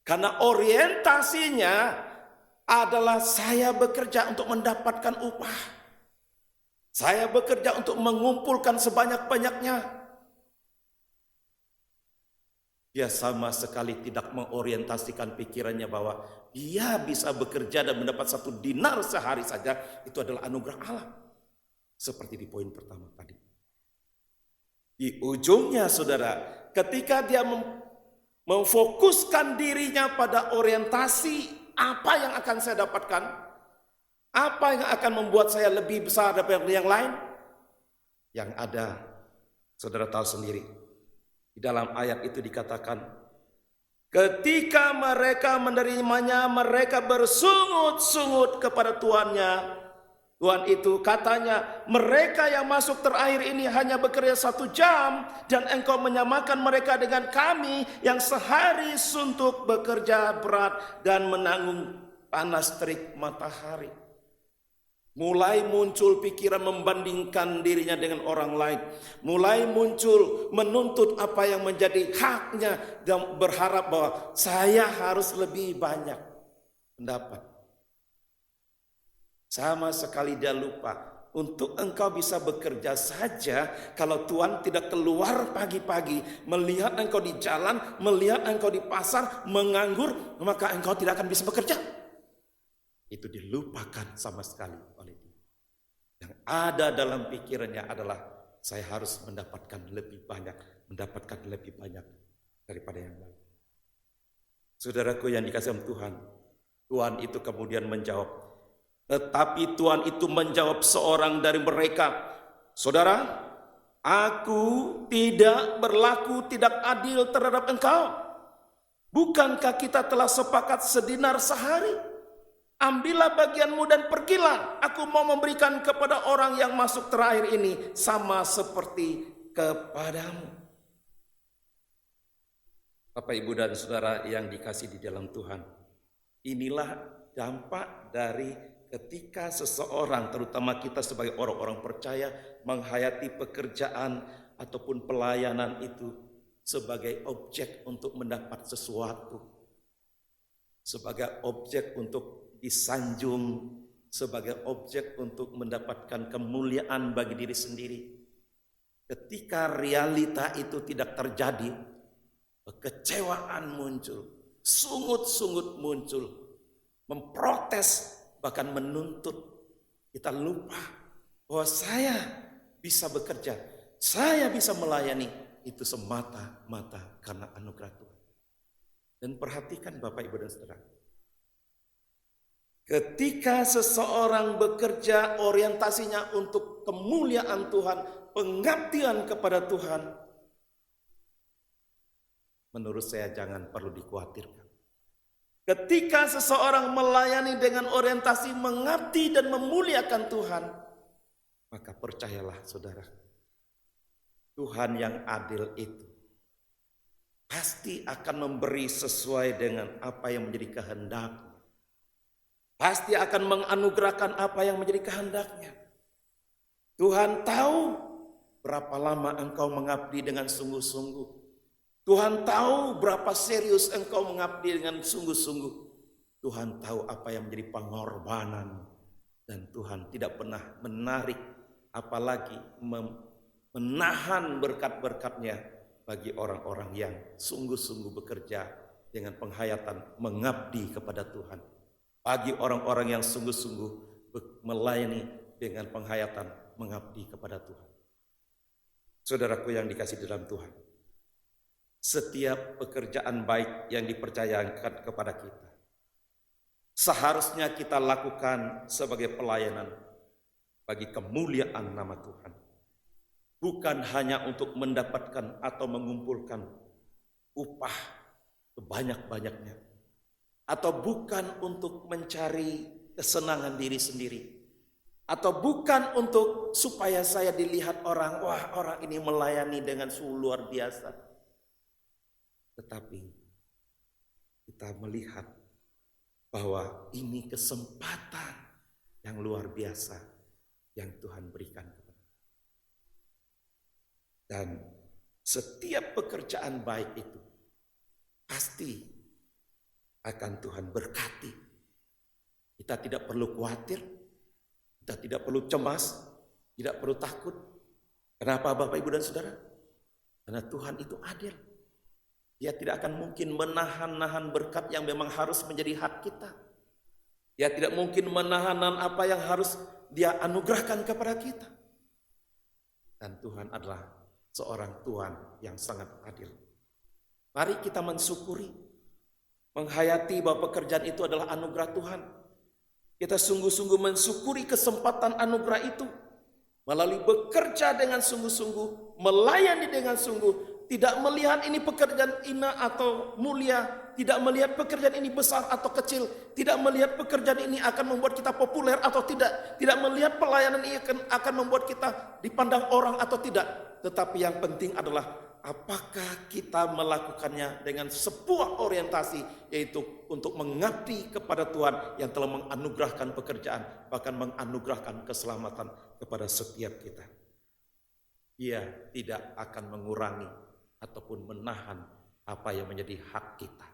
Karena orientasinya adalah saya bekerja untuk mendapatkan upah. Saya bekerja untuk mengumpulkan sebanyak-banyaknya. Dia sama sekali tidak mengorientasikan pikirannya bahwa dia bisa bekerja dan mendapat 1 dinar sehari saja, itu adalah anugerah Allah. Seperti di poin pertama tadi. Di ujungnya, saudara, ketika dia memfokuskan dirinya pada orientasi apa yang akan saya dapatkan, apa yang akan membuat saya lebih besar daripada yang lain, yang ada, saudara tahu sendiri, di dalam ayat itu dikatakan, ketika mereka menerimanya, mereka bersungut-sungut kepada tuannya. Tuhan itu katanya, mereka yang masuk terakhir ini hanya bekerja 1 jam, dan engkau menyamakan mereka dengan kami yang sehari suntuk bekerja berat dan menanggung panas terik matahari. Mulai muncul pikiran membandingkan dirinya dengan orang lain. Mulai muncul menuntut apa yang menjadi haknya dan berharap bahwa saya harus lebih banyak mendapat. Sama sekali dia lupa, untuk engkau bisa bekerja saja kalau Tuhan tidak keluar pagi-pagi, melihat engkau di jalan, melihat engkau di pasar, menganggur, maka engkau tidak akan bisa bekerja. Itu dilupakan sama sekali oleh dia. Yang ada dalam pikirannya adalah saya harus mendapatkan lebih banyak, mendapatkan lebih banyak daripada yang lain. Saudaraku yang dikasihi Tuhan, Tuhan itu kemudian menjawab. Tetapi Tuhan itu menjawab seorang dari mereka, saudara, aku tidak berlaku tidak adil terhadap engkau. Bukankah kita telah sepakat 1 dinar sehari? Ambillah bagianmu dan pergilah. Aku mau memberikan kepada orang yang masuk terakhir ini sama seperti kepadamu. Bapak, Ibu, dan Saudara yang dikasih di dalam Tuhan, inilah dampak dari ketika seseorang, terutama kita sebagai orang-orang percaya, menghayati pekerjaan ataupun pelayanan itu sebagai objek untuk mendapat sesuatu, sebagai objek untuk disanjung, sebagai objek untuk mendapatkan kemuliaan bagi diri sendiri. Ketika realita itu tidak terjadi, kekecewaan muncul, sungut-sungut muncul, memprotes, bahkan menuntut. Kita lupa bahwa saya bisa bekerja, saya bisa melayani, itu semata-mata karena anugerah Tuhan. Dan perhatikan Bapak, Ibu, dan Saudara, ketika seseorang bekerja orientasinya untuk kemuliaan Tuhan, pengabdian kepada Tuhan, menurut saya jangan perlu dikhawatirkan. Ketika seseorang melayani dengan orientasi mengabdi dan memuliakan Tuhan, maka percayalah saudara, Tuhan yang adil itu pasti akan memberi sesuai dengan apa yang menjadi kehendak. pasti akan menganugerahkan apa yang menjadi kehendaknya. Tuhan tahu berapa lama engkau mengabdi dengan sungguh-sungguh. Tuhan tahu berapa serius engkau mengabdi dengan sungguh-sungguh. Tuhan tahu apa yang menjadi pengorbanan. Dan Tuhan tidak pernah menarik, apalagi menahan berkat-berkat-Nya bagi orang-orang yang sungguh-sungguh bekerja dengan penghayatan mengabdi kepada Tuhan. Bagi orang-orang yang sungguh-sungguh melayani dengan penghayatan mengabdi kepada Tuhan. Saudaraku yang dikasihi dalam Tuhan, setiap pekerjaan baik yang dipercayakan kepada kita, seharusnya kita lakukan sebagai pelayanan bagi kemuliaan nama Tuhan. Bukan hanya untuk mendapatkan atau mengumpulkan upah sebanyak-banyaknya, atau bukan untuk mencari kesenangan diri sendiri, atau bukan untuk supaya saya dilihat orang, wah orang ini melayani dengan sungguh luar biasa. Tetapi kita melihat bahwa ini kesempatan yang luar biasa yang Tuhan berikan kepada kita. Dan setiap pekerjaan baik itu pasti akan Tuhan berkati. Kita tidak perlu khawatir. Kita tidak perlu cemas, tidak perlu takut. Kenapa Bapak, Ibu, dan Saudara? Karena Tuhan itu adil. Dia tidak akan mungkin menahan-nahan berkat yang memang harus menjadi hak kita. Dia tidak mungkin menahan apa yang harus Dia anugerahkan kepada kita. Dan Tuhan adalah seorang Tuhan yang sangat adil. Mari kita mensyukuri, menghayati bahwa pekerjaan itu adalah anugerah Tuhan. Kita sungguh-sungguh mensyukuri kesempatan anugerah itu. Melalui bekerja dengan sungguh-sungguh, melayani dengan sungguh. Tidak melihat ini pekerjaan ina atau mulia. Tidak melihat pekerjaan ini besar atau kecil. Tidak melihat pekerjaan ini akan membuat kita populer atau tidak. Tidak melihat pelayanan ini akan membuat kita dipandang orang atau tidak. Tetapi yang penting adalah apakah kita melakukannya dengan sebuah orientasi, yaitu untuk mengabdi kepada Tuhan yang telah menganugerahkan pekerjaan, bahkan menganugerahkan keselamatan kepada setiap kita. Dia tidak akan mengurangi ataupun menahan apa yang menjadi hak kita.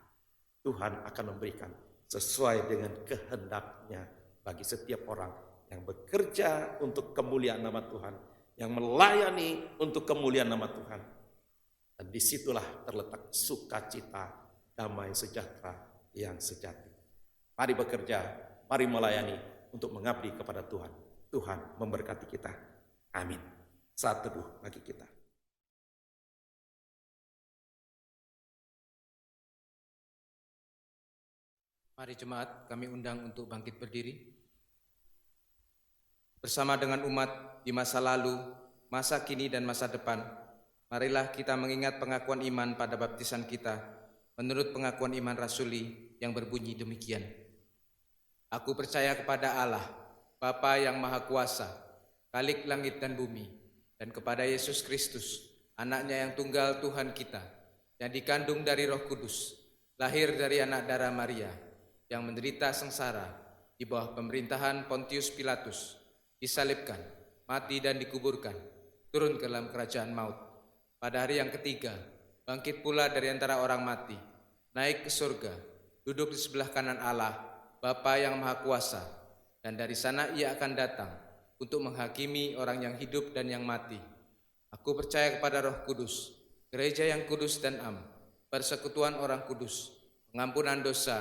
Tuhan akan memberikan sesuai dengan kehendaknya bagi setiap orang yang bekerja untuk kemuliaan nama Tuhan, yang melayani untuk kemuliaan nama Tuhan. Dan disitulah terletak sukacita, damai sejahtera yang sejati. Mari bekerja, mari melayani untuk mengabdi kepada Tuhan. Tuhan memberkati kita. Amin. Saat teduh bagi kita. Mari jemaat, kami undang untuk bangkit berdiri. Bersama dengan umat di masa lalu, masa kini dan masa depan, marilah kita mengingat pengakuan iman pada baptisan kita menurut pengakuan iman rasuli yang berbunyi demikian. Aku percaya kepada Allah, Bapa yang Maha Kuasa, Khalik langit dan bumi, dan kepada Yesus Kristus, anaknya yang tunggal Tuhan kita, yang dikandung dari Roh Kudus, lahir dari anak darah Maria, yang menderita sengsara di bawah pemerintahan Pontius Pilatus, disalibkan, mati dan dikuburkan, turun ke dalam kerajaan maut. Pada hari yang ketiga, bangkit pula dari antara orang mati, naik ke surga, duduk di sebelah kanan Allah, Bapa yang Maha Kuasa, dan dari sana Ia akan datang untuk menghakimi orang yang hidup dan yang mati. Aku percaya kepada Roh Kudus, gereja yang kudus dan am, persekutuan orang kudus, pengampunan dosa,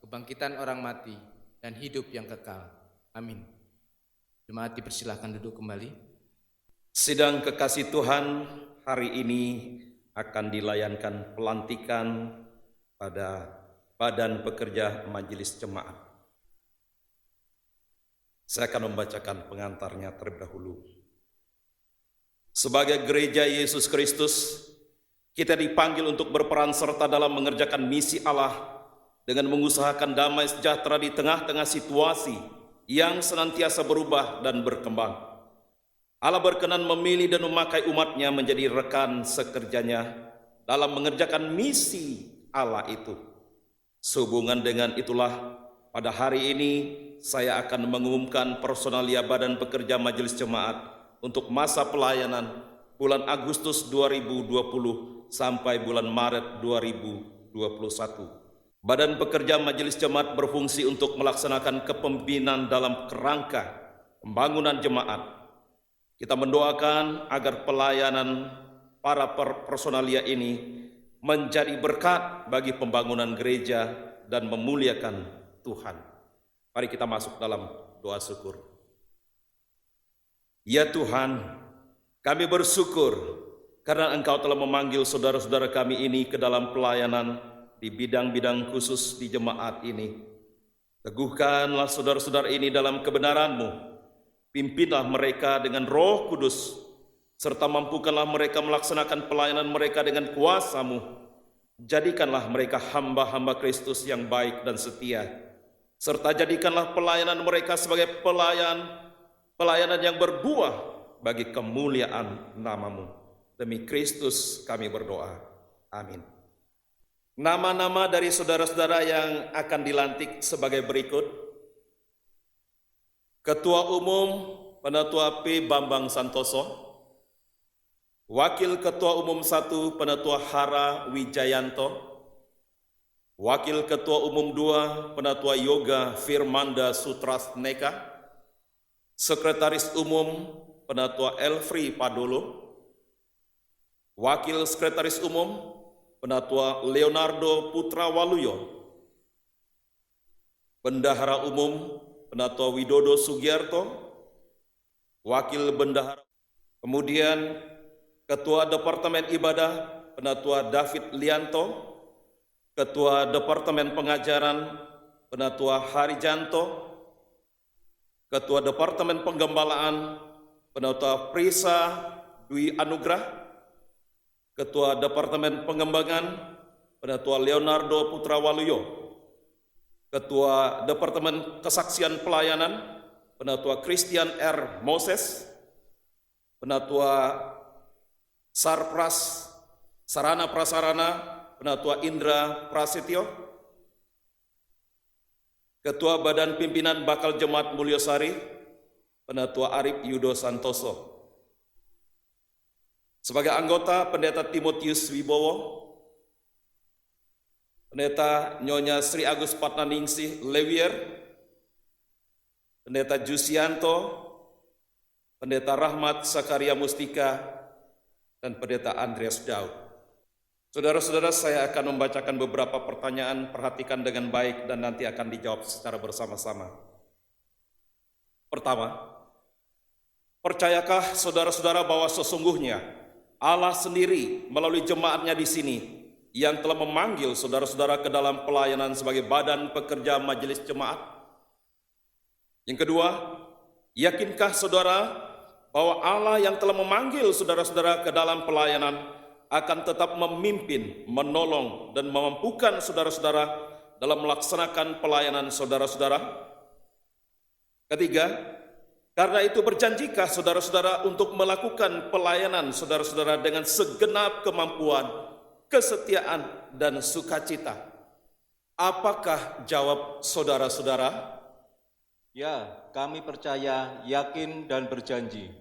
kebangkitan orang mati, dan hidup yang kekal. Amin. Jemaat dipersilahkan duduk kembali. Sidang kekasih Tuhan, hari ini akan dilayankan pelantikan pada Badan Pekerja Majelis Jemaat. Saya akan membacakan pengantarnya terlebih dahulu. Sebagai gereja Yesus Kristus, kita dipanggil untuk berperan serta dalam mengerjakan misi Allah dengan mengusahakan damai sejahtera di tengah-tengah situasi yang senantiasa berubah dan berkembang. Allah berkenan memilih dan memakai umatnya menjadi rekan sekerjanya dalam mengerjakan misi Allah itu. Sehubungan dengan itulah, pada hari ini saya akan mengumumkan personalia Badan Pekerja Majelis Jemaat untuk masa pelayanan bulan Agustus 2020 sampai bulan Maret 2021. Badan Pekerja Majelis Jemaat berfungsi untuk melaksanakan kepemimpinan dalam kerangka pembangunan jemaat. Kita mendoakan agar pelayanan para personalia ini menjadi berkat bagi pembangunan gereja dan memuliakan Tuhan. Mari kita masuk dalam doa syukur. Ya Tuhan, kami bersyukur karena Engkau telah memanggil saudara-saudara kami ini ke dalam pelayanan di bidang-bidang khusus di jemaat ini. Teguhkanlah saudara-saudara ini dalam kebenaran-Mu. Pimpinlah mereka dengan Roh Kudus, serta mampukanlah mereka melaksanakan pelayanan mereka dengan kuasa-Mu. Jadikanlah mereka hamba-hamba Kristus yang baik dan setia, serta jadikanlah pelayanan mereka sebagai pelayanan yang berbuah bagi kemuliaan nama-Mu. Demi Kristus kami berdoa. Amin. Nama-nama dari saudara-saudara yang akan dilantik sebagai berikut. Ketua Umum Penatua P. Bambang Santoso, Wakil Ketua Umum 1 Penatua Hara Wijayanto, Wakil Ketua Umum 2 Penatua Yoga Firmanda Sutrasneka, Sekretaris Umum Penatua Elfri Padolo, Wakil Sekretaris Umum Penatua Leonardo Putra Waluyo, Bendahara Umum Penatua Widodo Sugiarto, Wakil Bendahara, kemudian Ketua Departemen Ibadah Penatua David Lianto, Ketua Departemen Pengajaran Penatua Harijanto, Ketua Departemen Penggembalaan Penatua Prisa Dwi Anugrah, Ketua Departemen Pengembangan Penatua Leonardo Putra Waluyo, Ketua Departemen Kesaksian Pelayanan Penatua Christian R. Moses, Penatua Sarpras Sarana Prasarana Penatua Indra Prasetyo, Ketua Badan Pimpinan Bakal Jemaat Mulyosari Penatua Arif Yudo Santoso. Sebagai anggota Pendeta Timotius Wibowo, Pendeta Nyonya Sri Agus Patnaningsih Lewier, Pendeta Jusianto, Pendeta Rahmat Sakaria Mustika, dan Pendeta Andreas Daud. Saudara-saudara, saya akan membacakan beberapa pertanyaan, perhatikan dengan baik dan nanti akan dijawab secara bersama-sama. Pertama, percayakah saudara-saudara bahwa sesungguhnya Allah sendiri melalui jemaatnya di sini yang telah memanggil saudara-saudara ke dalam pelayanan sebagai badan pekerja majelis jemaat? Yang kedua, yakinkah saudara bahwa Allah yang telah memanggil saudara-saudara ke dalam pelayanan akan tetap memimpin, menolong, dan memampukan saudara-saudara dalam melaksanakan pelayanan saudara-saudara? Ketiga, karena itu berjanjikah saudara-saudara untuk melakukan pelayanan saudara-saudara dengan segenap kemampuan, kesetiaan, dan sukacita? Apakah jawab saudara-saudara? Ya, kami percaya, yakin, dan berjanji.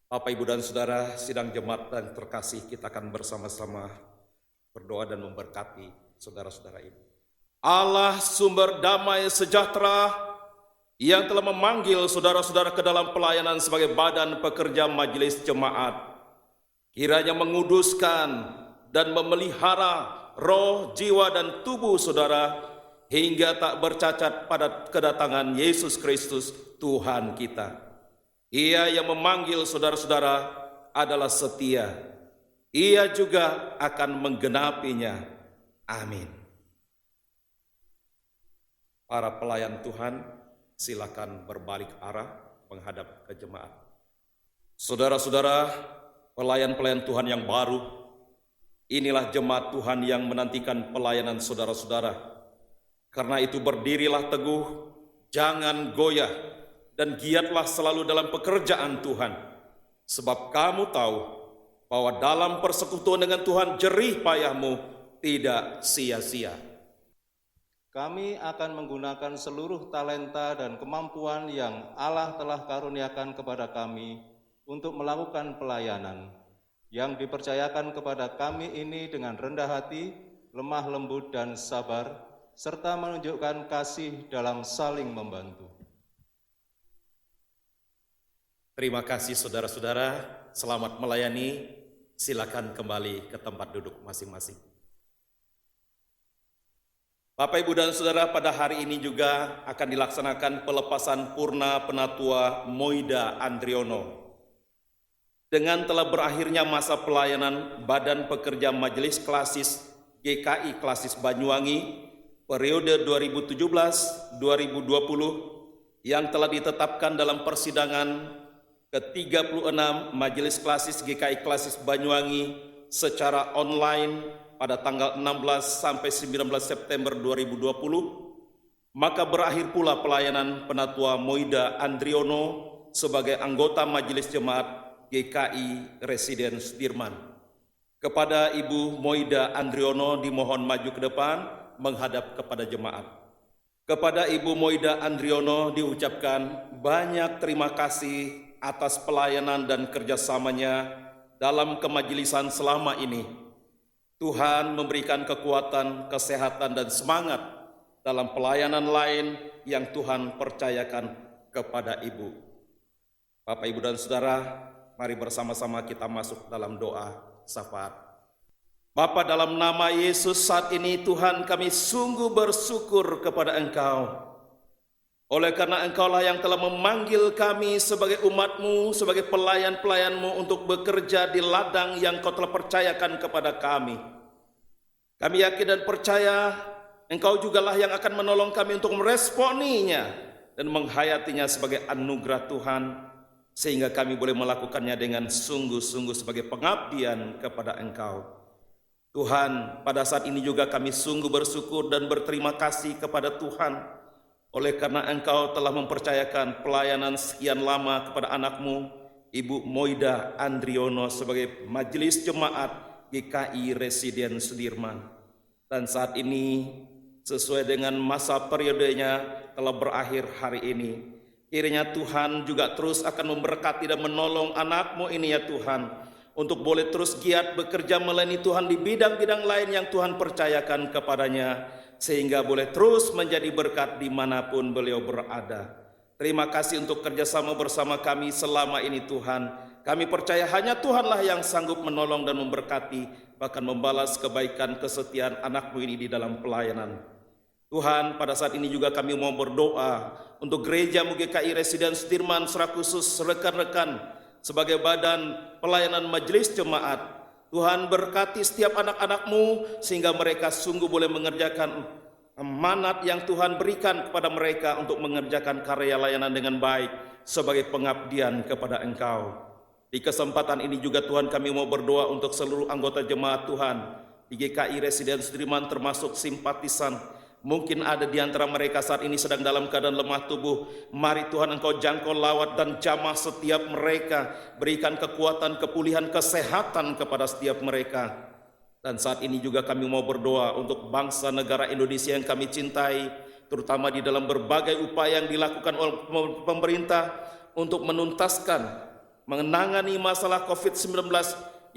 Bapak, Ibu, dan Saudara, sidang jemaat dan terkasih, kita akan bersama-sama berdoa dan memberkati saudara-saudara ini. Allah sumber damai sejahtera yang telah memanggil saudara-saudara ke dalam pelayanan sebagai badan pekerja majelis jemaat, kiranya menguduskan dan memelihara roh, jiwa, dan tubuh saudara hingga tak bercacat pada kedatangan Yesus Kristus Tuhan kita. Ia yang memanggil saudara-saudara adalah setia. Ia juga akan menggenapinya. Amin. Para pelayan Tuhan, silakan berbalik arah menghadap ke jemaat. Saudara-saudara, pelayan-pelayan Tuhan yang baru, inilah jemaat Tuhan yang menantikan pelayanan saudara-saudara. Karena itu berdirilah teguh, jangan goyah, dan giatlah selalu dalam pekerjaan Tuhan. Sebab kamu tahu bahwa dalam persekutuan dengan Tuhan jerih payahmu tidak sia-sia. Kami akan menggunakan seluruh talenta dan kemampuan yang Allah telah karuniakan kepada kami untuk melakukan pelayanan yang dipercayakan kepada kami ini dengan rendah hati, lemah lembut dan sabar, serta menunjukkan kasih dalam saling membantu. Terima kasih saudara-saudara, selamat melayani, silakan kembali ke tempat duduk masing-masing. Bapak, Ibu, dan Saudara, pada hari ini juga akan dilaksanakan pelepasan purna Penatua Moida Andriono. Dengan telah berakhirnya masa pelayanan Badan Pekerja Majelis Klasis GKI Klasis Banyuwangi periode 2017-2020 yang telah ditetapkan dalam persidangan ke-36 Majelis Klasis GKI Klasis Banyuwangi secara online pada tanggal 16 sampai 19 September 2020, maka berakhir pula pelayanan Penatua Moida Andriono sebagai anggota Majelis Jemaat GKI Residen Sudirman. Kepada Ibu Moida Andriono dimohon maju ke depan menghadap kepada jemaat. Kepada Ibu Moida Andriono diucapkan banyak terima kasih atas pelayanan dan kerjasamanya dalam kemajelisan selama ini. Tuhan memberikan kekuatan, kesehatan, dan semangat dalam pelayanan lain yang Tuhan percayakan kepada Ibu. Bapak, Ibu, dan Saudara, mari bersama-sama kita masuk dalam doa syafaat. Bapa, dalam nama Yesus saat ini Tuhan kami sungguh bersyukur kepada Engkau. Oleh karena Engkaulah yang telah memanggil kami sebagai umat-Mu, sebagai pelayan-pelayan-Mu untuk bekerja di ladang yang Kau telah percayakan kepada kami. Kami yakin dan percaya Engkau jugalah yang akan menolong kami untuk meresponinya dan menghayatinya sebagai anugerah Tuhan, sehingga kami boleh melakukannya dengan sungguh-sungguh sebagai pengabdian kepada Engkau. Tuhan, pada saat ini juga kami sungguh bersyukur dan berterima kasih kepada Tuhan oleh karena Engkau telah mempercayakan pelayanan sekian lama kepada anak-Mu, Ibu Moida Andriono sebagai Majelis Jemaat GKI Residen Sudirman. Dan saat ini sesuai dengan masa periodenya telah berakhir hari ini. Kiranya Tuhan juga terus akan memberkati dan menolong anak-Mu ini ya Tuhan, untuk boleh terus giat bekerja melayani Tuhan di bidang-bidang lain yang Tuhan percayakan kepadanya, sehingga boleh terus menjadi berkat dimanapun beliau berada. Terima kasih untuk kerjasama bersama kami selama ini Tuhan. Kami percaya hanya Tuhanlah yang sanggup menolong dan memberkati, bahkan membalas kebaikan kesetiaan anak-Mu ini di dalam pelayanan. Tuhan, pada saat ini juga kami mau berdoa untuk gereja GKI Residen Sudirman secara khusus rekan-rekan sebagai badan pelayanan majelis jemaat. Tuhan berkati setiap anak-anak-Mu sehingga mereka sungguh boleh mengerjakan amanat yang Tuhan berikan kepada mereka untuk mengerjakan karya layanan dengan baik sebagai pengabdian kepada Engkau. Di kesempatan ini juga Tuhan kami mau berdoa untuk seluruh anggota jemaat Tuhan di GKI Residen Sudirman termasuk simpatisan. Mungkin ada di antara mereka saat ini sedang dalam keadaan lemah tubuh. Mari Tuhan Engkau jangkau, lawat dan jamah setiap mereka. Berikan kekuatan, kepulihan, kesehatan kepada setiap mereka. Dan saat ini juga kami mau berdoa untuk bangsa negara Indonesia yang kami cintai, terutama di dalam berbagai upaya yang dilakukan oleh pemerintah untuk menuntaskan, menangani masalah COVID-19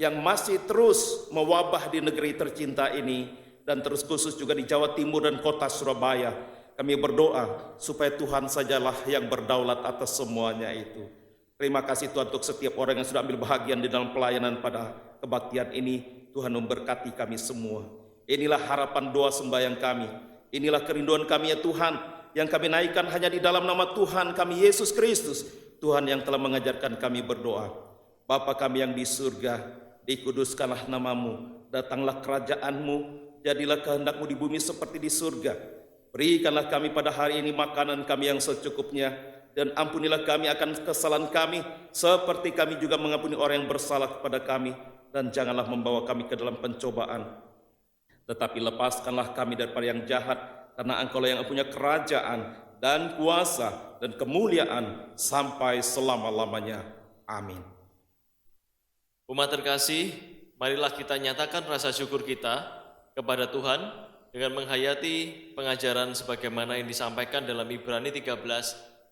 yang masih terus mewabah di negeri tercinta ini, dan terus khusus juga di Jawa Timur dan kota Surabaya. Kami berdoa supaya Tuhan sajalah yang berdaulat atas semuanya itu. Terima kasih Tuhan untuk setiap orang yang sudah ambil bahagian di dalam pelayanan pada kebaktian ini. Tuhan memberkati kami semua. Inilah harapan doa sembahyang kami. Inilah kerinduan kami ya Tuhan, yang kami naikkan hanya di dalam nama Tuhan kami Yesus Kristus, Tuhan yang telah mengajarkan kami berdoa. Bapa kami yang di surga, dikuduskanlah namamu, datanglah kerajaan-Mu, jadilah kehendak-Mu di bumi seperti di surga. Berikanlah kami pada hari ini makanan kami yang secukupnya, dan ampunilah kami akan kesalahan kami, seperti kami juga mengampuni orang yang bersalah kepada kami. Dan janganlah membawa kami ke dalam pencobaan, tetapi lepaskanlah kami daripada yang jahat, karena Engkau-Lah yang punya kerajaan dan kuasa dan kemuliaan sampai selama-lamanya. Amin. Umat terkasih, marilah kita nyatakan rasa syukur kita kepada Tuhan dengan menghayati pengajaran sebagaimana yang disampaikan dalam Ibrani 13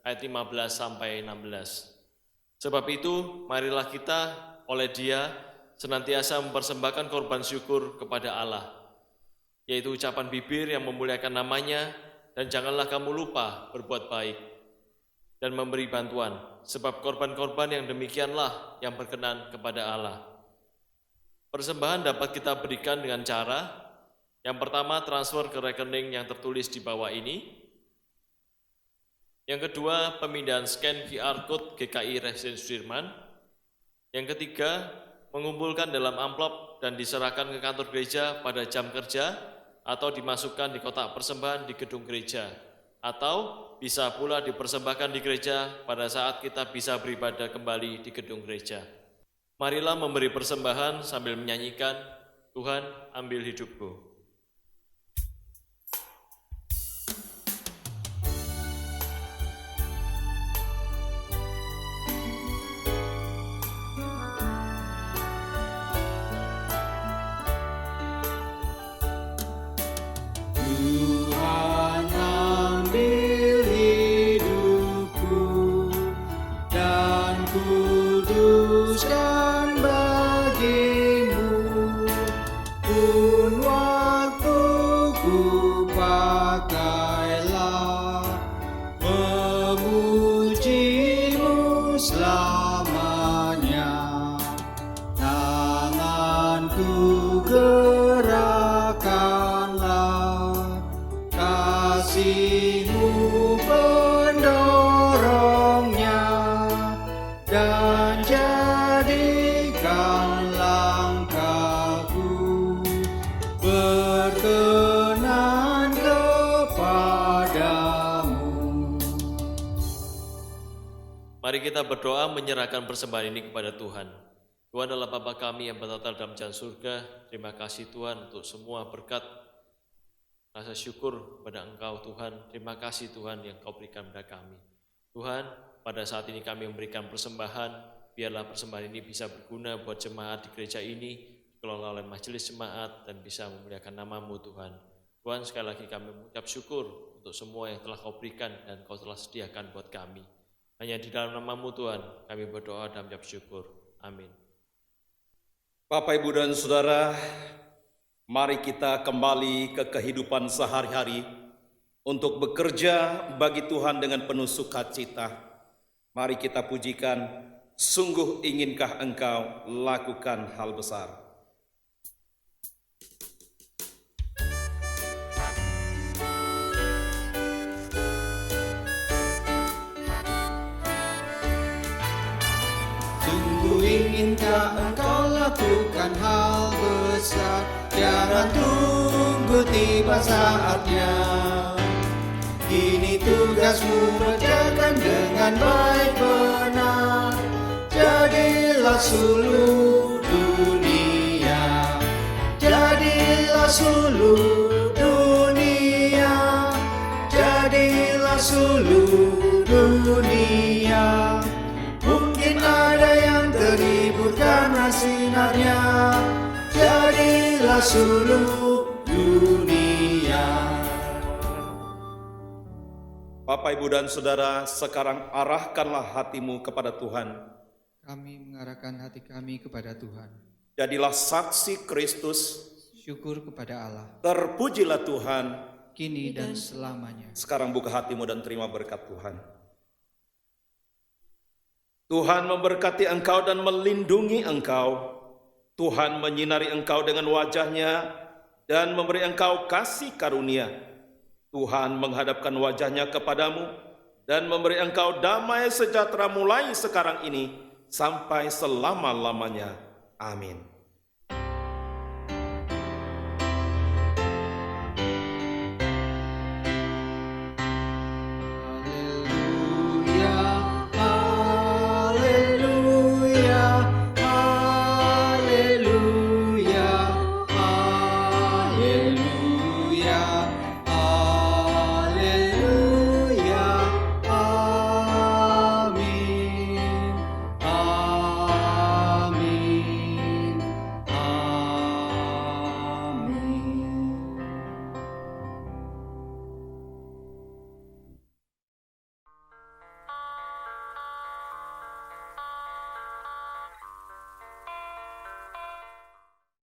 ayat 15 sampai 16. Sebab itu, marilah kita oleh Dia senantiasa mempersembahkan korban syukur kepada Allah, yaitu ucapan bibir yang memuliakan nama-Nya, dan janganlah kamu lupa berbuat baik dan memberi bantuan, sebab korban-korban yang demikianlah yang berkenan kepada Allah. Persembahan dapat kita berikan dengan cara yang pertama, transfer ke rekening yang tertulis di bawah ini. Yang kedua, pemindahan scan QR Code GKI Residen Sudirman. Yang ketiga, mengumpulkan dalam amplop dan diserahkan ke kantor gereja pada jam kerja atau dimasukkan di kotak persembahan di gedung gereja, atau bisa pula dipersembahkan di gereja pada saat kita bisa beribadah kembali di gedung gereja. Marilah memberi persembahan sambil menyanyikan, Tuhan ambil hidupku. Mari kita berdoa menyerahkan persembahan ini kepada Tuhan. Tuhan adalah Bapa kami yang bertata dalam jalan surga. Terima kasih Tuhan untuk semua berkat. Rasa syukur pada Engkau Tuhan. Terima kasih Tuhan yang Kau berikan kepada kami. Tuhan, pada saat ini kami memberikan persembahan. Biarlah persembahan ini bisa berguna buat jemaat di gereja ini, dikelola oleh majelis jemaat dan bisa memuliakan nama-Mu Tuhan. Tuhan, sekali lagi kami mengucap syukur untuk semua yang telah Kau berikan dan Kau telah sediakan buat kami. Hanya di dalam nama-Mu Tuhan, kami berdoa dan mengucap syukur. Amin. Bapak, Ibu, dan Saudara, mari kita kembali ke kehidupan sehari-hari untuk bekerja bagi Tuhan dengan penuh sukacita. Mari kita pujikan, sungguh inginkah Engkau lakukan hal besar. Inginkah Engkau lakukan hal besar? Jangan tunggu tiba saatnya. Kini tugasmu kerjakan dengan baik benar. Jadilah suluh dunia. Jadilah suluh dunia. Jadilah suluh dunia. Mungkin ada yang terhibur karena sinarnya. Jadilah suluh dunia. Bapak, Ibu, dan Saudara, sekarang arahkanlah hatimu kepada Tuhan. Kami mengarahkan hati kami kepada Tuhan. Jadilah saksi Kristus. Syukur kepada Allah. Terpujilah Tuhan. Kini dan selamanya. Sekarang buka hatimu dan terima berkat Tuhan. Tuhan memberkati engkau dan melindungi engkau. Tuhan menyinari engkau dengan wajah-Nya dan memberi engkau kasih karunia. Tuhan menghadapkan wajah-Nya kepadamu dan memberi engkau damai sejahtera mulai sekarang ini sampai selama-lamanya. Amin.